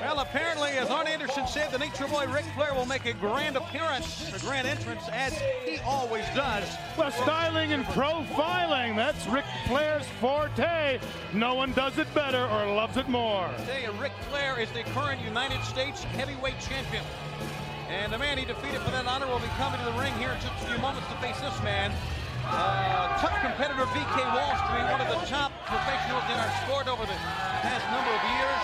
Well, apparently, as Arn Anderson said, the Nature Boy Ric Flair will make a grand appearance, a grand entrance, as he always does. Well, styling and profiling, that's Ric Flair's forte. No one does it better or loves it more. I tell you, Ric Flair is the current United States heavyweight champion. And the man he defeated for that honor will be coming to the ring here in just a few moments to face this man. Tough competitor VK Wallstreet, one of the top professionals in our sport over the past number of years.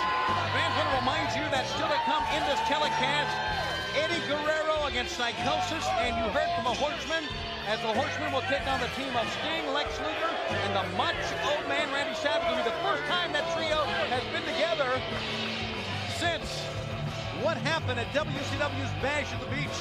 Fans want to remind you that still to come in this telecast, Eddie Guerrero against Psychosis, and you heard from a Horseman, as the Horseman will take on the team of Sting, Lex Luger, and the Macho Old Man Randy Savage. It'll be the first time that trio has been together since what happened at WCW's Bash at the Beach.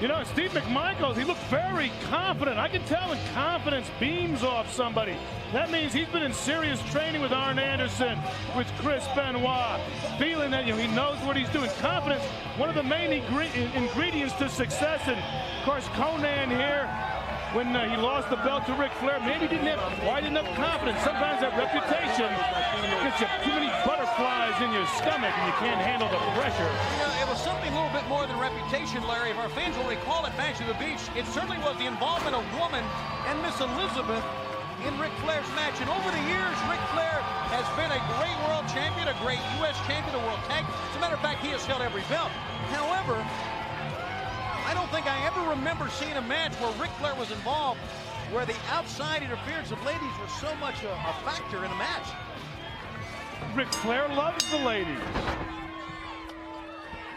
You know, Steve McMichaels, he looked very confident. I can tell when confidence beams off somebody. That means he's been in serious training with Arn Anderson, with Chris Benoit, feeling that, he knows what he's doing. Confidence, one of the main ingredients to success. And, of course, Konan here, when he lost the belt to Ric Flair, maybe didn't have quite enough confidence. Sometimes that reputation gets you too many butterflies in your stomach and you can't handle the pressure. It was something a little bit more than reputation, Larry. If our fans will recall at Bash at the Beach, it certainly was the involvement of woman and Miss Elizabeth in Ric Flair's match. And over the years, Ric Flair has been a great world champion, a great U.S. champion, a world tag. As a matter of fact, he has held every belt. However, I don't think I ever remember seeing a match where Ric Flair was involved where the outside interference of ladies was so much a factor in a match. Ric Flair loves the ladies.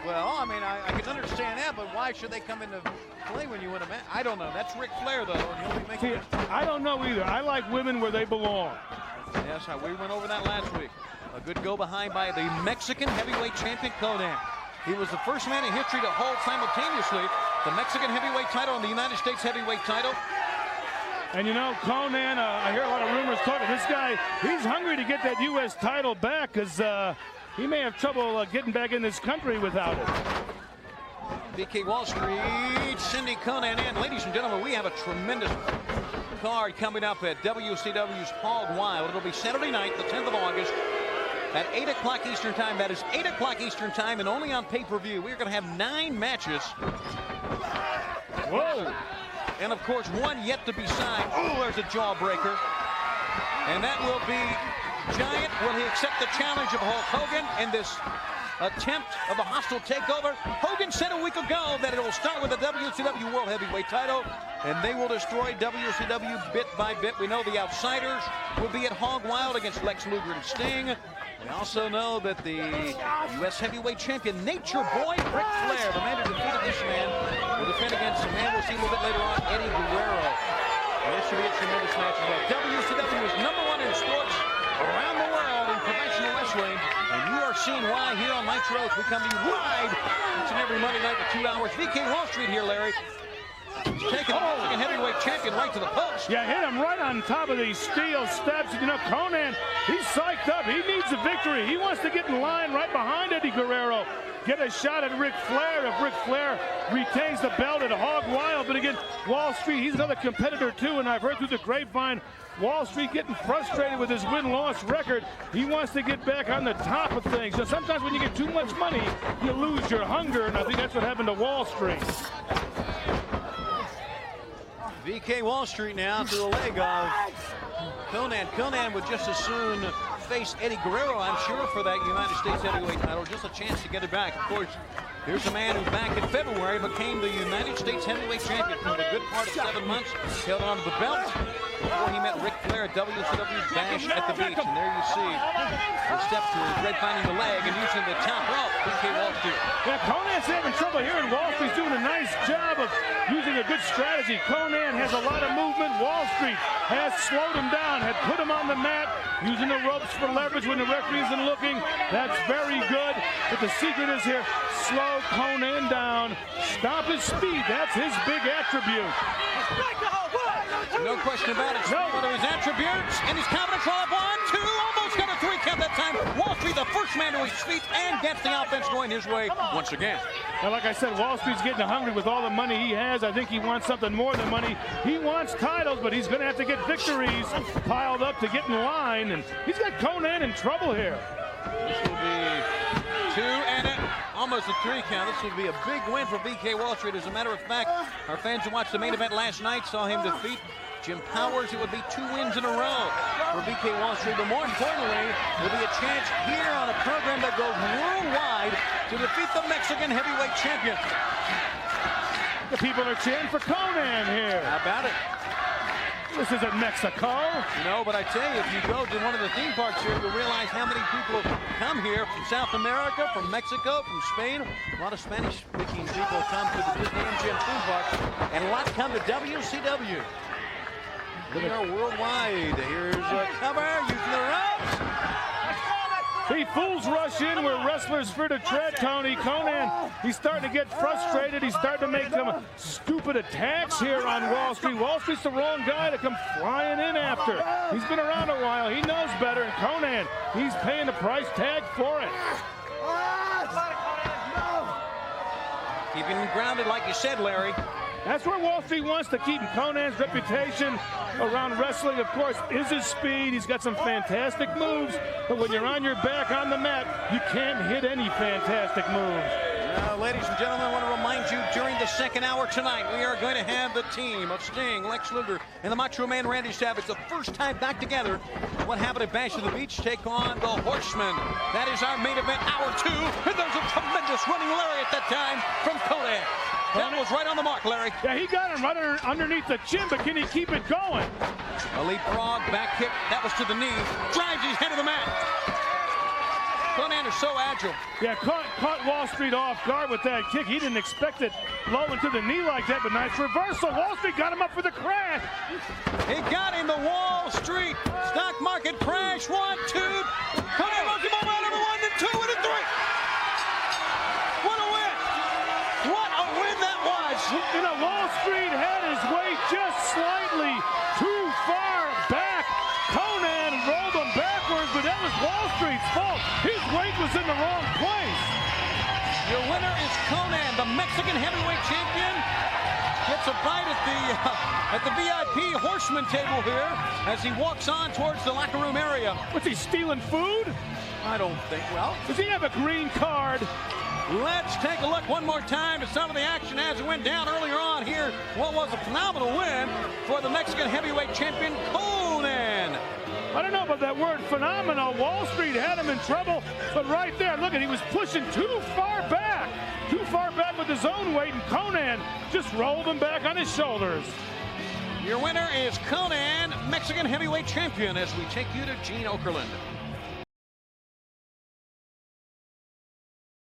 Well, I mean, I can understand that, but why should they come into play when you win a match? I don't know. That's Ric Flair, though, and he'll be making I don't know either. I like women where they belong. Yes, we went over that last week. A good go-behind by the Mexican heavyweight champion, Konan. He was the first man in history to hold simultaneously the Mexican heavyweight title and the United States heavyweight title. And you know, Konan, I hear a lot of rumors talking. This guy, he's hungry to get that U.S. title back because he may have trouble getting back in this country without it. VK Wallstreet, Cindy Konan in. Ladies and gentlemen, we have a tremendous card coming up at WCW's Hog Wild. It'll be Saturday night, the 10th of August. At 8 o'clock Eastern Time. That is 8 o'clock Eastern Time and only on pay-per-view. We're going to have 9 matches. Whoa! And, of course, one yet to be signed. Oh, there's a jawbreaker. And that will be Giant. Will he accept the challenge of Hulk Hogan in this attempt of a hostile takeover? Hogan said a week ago that it will start with the WCW World Heavyweight title, and they will destroy WCW bit by bit. We know the Outsiders will be at Hog Wild against Lex Luger and Sting. We also know that the U.S. heavyweight champion, Nature Boy Ric Flair, the man who defeated this man, will defend against a man we'll see a little bit later on, Eddie Guerrero. And this should be a tremendous match as well. WCW is #1 in sports around the world in professional wrestling, and you are seeing why here on Nitro as we come to you live each and every Monday night for 2 hours. VK Wallstreet here, Larry. Taking the Mexican heavyweight champion right to the post. Yeah, hit him right on top of these steel steps. You know, Konan, he's psyched up. He needs a victory. He wants to get in line right behind Eddie Guerrero. Get a shot at Ric Flair if Ric Flair retains the belt at Hog Wild. But again, Wallstreet, he's another competitor too, and I've heard through the grapevine, Wallstreet getting frustrated with his win-loss record. He wants to get back on the top of things. So sometimes when you get too much money, you lose your hunger, and I think that's what happened to Wallstreet. VK Wallstreet now to the leg of Konan. Konan would just as soon face Eddie Guerrero, I'm sure, for that United States heavyweight title. Just a chance to get it back. Of course, here's a man who back in February became the United States heavyweight champion for the good part of 7 months. Held on to the belt before he met Ric Flair at WCW's Bash at the Beach. And there you see the step to grapevine the leg and using the top rope. VK Wallstreet. Yeah, Konan's having trouble here, and Wallstreet's doing a nice job of using a good strategy. Konan has a lot of movement. Wallstreet has slowed him down, had put him on the mat, using the ropes for leverage when the referee isn't looking. That's very good. But the secret is here, slow Konan down, stop his speed. That's his big attribute. No question about it. One of his attributes, and he's confident. Roll up 1, 2, almost got a 3 count that time. Wallstreet, the first man to his feet, and gets the offense going his way once again. Now, like I said, Wallstreet's getting hungry with all the money he has. I think he wants something more than money. He wants titles, but he's going to have to get victories piled up to get in line, and he's got Konan in trouble here. This will be 2 and almost a 3 count. This will be a big win for BK Wallstreet. As a matter of fact, our fans who watched the main event last night saw him defeat Jim Powers. It would be 2 wins in a row for BK Wallstreet. But more importantly, there'll be a chance here on a program that goes worldwide to defeat the Mexican heavyweight champion. The people are cheering for Konan here. How about it? This isn't Mexico. No, but I tell you, if you go to one of the theme parks here, you'll realize how many people come here from South America, from Mexico, from Spain. A lot of Spanish-speaking people come to the Disney MGM theme park, and a lot come to WCW. We are worldwide. Here's a cover, using the ropes. See, fools rush in where wrestlers fear to tread, Tony. Konan, he's starting to get frustrated. He's starting to make some stupid attacks here on Wallstreet. Wallstreet's the wrong guy to come flying in after. He's been around a while. He knows better. And Konan, he's paying the price tag for it. Keeping him grounded, like you said, Larry. That's where Wallstreet wants to keep him. Konan's reputation around wrestling, of course, is his speed. He's got some fantastic moves, but when you're on your back on the mat, you can't hit any fantastic moves. Ladies and gentlemen, I want to remind you, during the second hour tonight, we are going to have the team of Sting, Lex Luger, and the Macho Man Randy Savage. The first time back together. What happened at Bash of the Beach? Take on the Horsemen. That is our main event, hour 2. And there's a tremendous running Larry at that time from Konan. That was right on the mark, Larry. Yeah, he got him right underneath the chin, but can he keep it going? A leapfrog, back kick, that was to the knee. Drives his head to the mat. Konan is so agile. Yeah, caught Wallstreet off guard with that kick. He didn't expect it low into the knee like that, but nice reversal. Wallstreet got him up for the crash. He got him, the Wallstreet stock market crash. 1, 2. Konan moves him over out of 1 and 2 and 3. What a win. What a win that was. You know, Wallstreet had his weight just slightly too far back. Konan rolled him backwards, but that was Wallstreet's fault. His weight was in the wrong place. Your winner is Konan, the Mexican heavyweight champion. Gets a bite at the VIP horseman table here as he walks on towards the locker room area. Was he stealing food? I don't think, well. Does he have a green card? Let's take a look one more time at some of the action as it went down earlier on here. What was a phenomenal win for the Mexican heavyweight champion, Konan. I don't know about that word phenomenal. Wallstreet had him in trouble, but right there, look at, he was pushing too far back with his own weight, and Konan just rolled him back on his shoulders. Your winner is Konan, Mexican heavyweight champion, as we take you to Gene Okerlund.